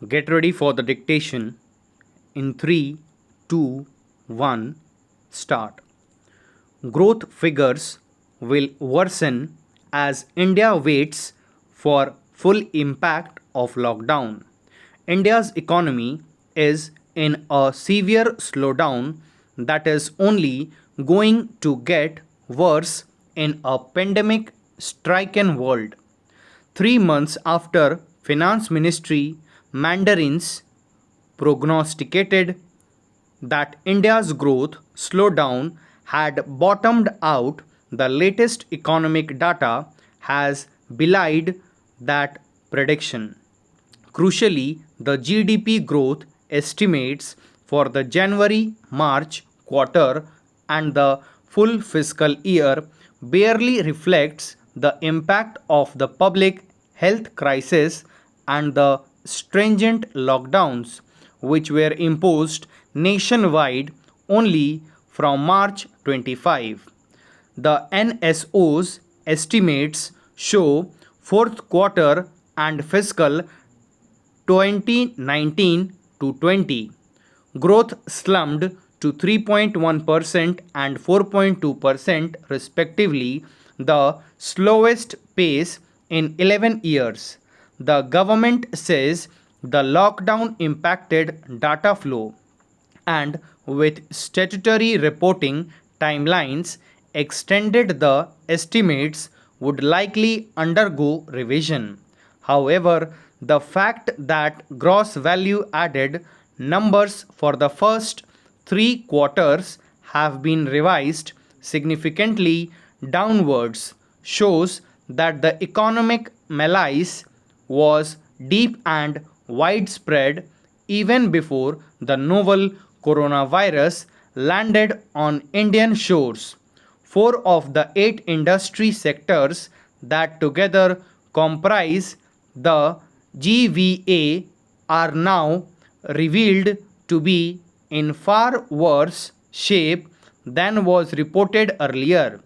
Get ready for the dictation in 3, 2, 1, start. Growth figures will worsen as India waits for full impact of lockdown. India's economy is in a severe slowdown that is only going to get worse in a pandemic stricken world. 3 months after Finance Ministry mandarins prognosticated that India's growth slowdown had bottomed out, the latest economic data has belied that prediction. Crucially, the GDP growth estimates for the January March quarter and the full fiscal year barely reflects the impact of the public health crisis and the stringent lockdowns which were imposed nationwide only from March 25. The NSO's estimates show fourth quarter and fiscal 2019 to 20 growth slumped to 3.1% and 4.2% respectively, the slowest pace in 11 years. The government says the lockdown impacted data flow and with statutory reporting timelines extended, the estimates would likely undergo revision. However, the fact that gross value added numbers for the first 3 quarters have been revised significantly downwards shows that the economic malaise was deep and widespread even before the novel coronavirus landed on Indian shores. 4 of the 8 industry sectors that together comprise the GVA are now revealed to be in far worse shape than was reported earlier.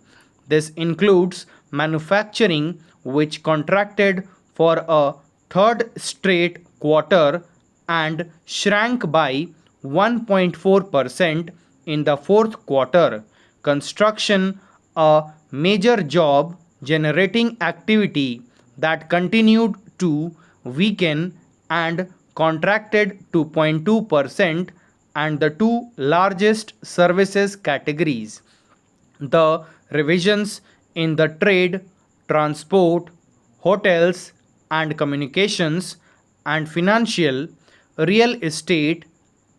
This includes manufacturing, which contracted for a third straight quarter and shrank by 1.4% in the fourth quarter. Construction, a major job generating activity that continued to weaken and contracted 2.2%, and the two largest services categories. The revisions in the trade, transport, hotels and communications, and financial, real estate,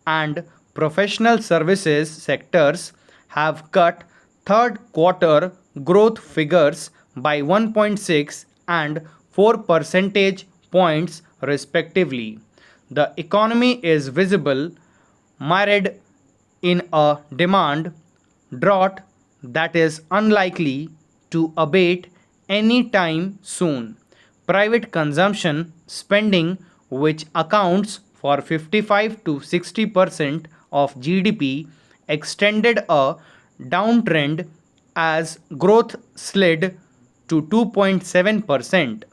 and professional services sectors have cut third quarter growth figures by 1.6 and 4 percentage points respectively. The economy is visible mired in a demand drought that is unlikely to abate any time soon. Private consumption spending, which accounts for 55 to 60% of GDP, extended a downtrend as growth slid to 2.7%.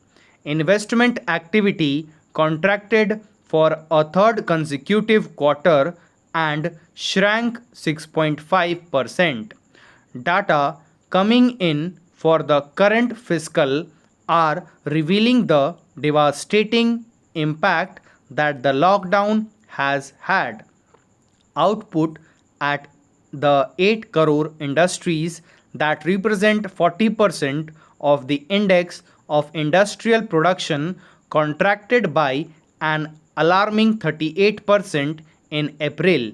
Investment activity contracted for a third consecutive quarter and shrank 6.5%. Data coming in for the current fiscal are revealing the devastating impact that the lockdown has had. Output at the 8 crore industries that represent 40% of the index of industrial production contracted by an alarming 38% in April.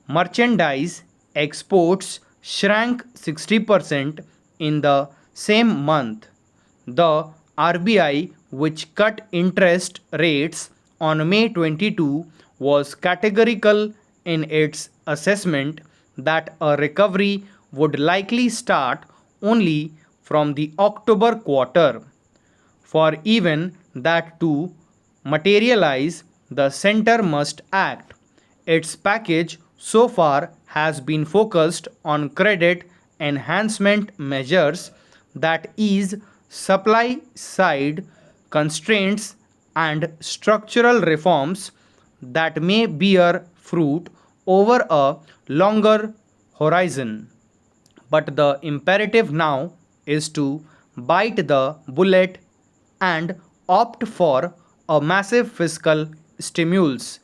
Merchandise exports shrank 60% in the same month. The RBI, which cut interest rates on May 22, was categorical in its assessment that a recovery would likely start only from the October quarter. For even that to materialize, the center must act. Its package so far has been focused on credit enhancement measures that ease supply side constraints and structural reforms that may bear fruit over a longer horizon. But the imperative now is to bite the bullet and opt for a massive fiscal stimulus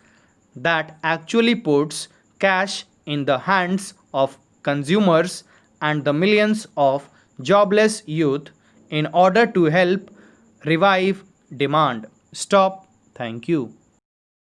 that actually puts cash in the hands of consumers and the millions of jobless youth in order to help revive demand. Stop. Thank you.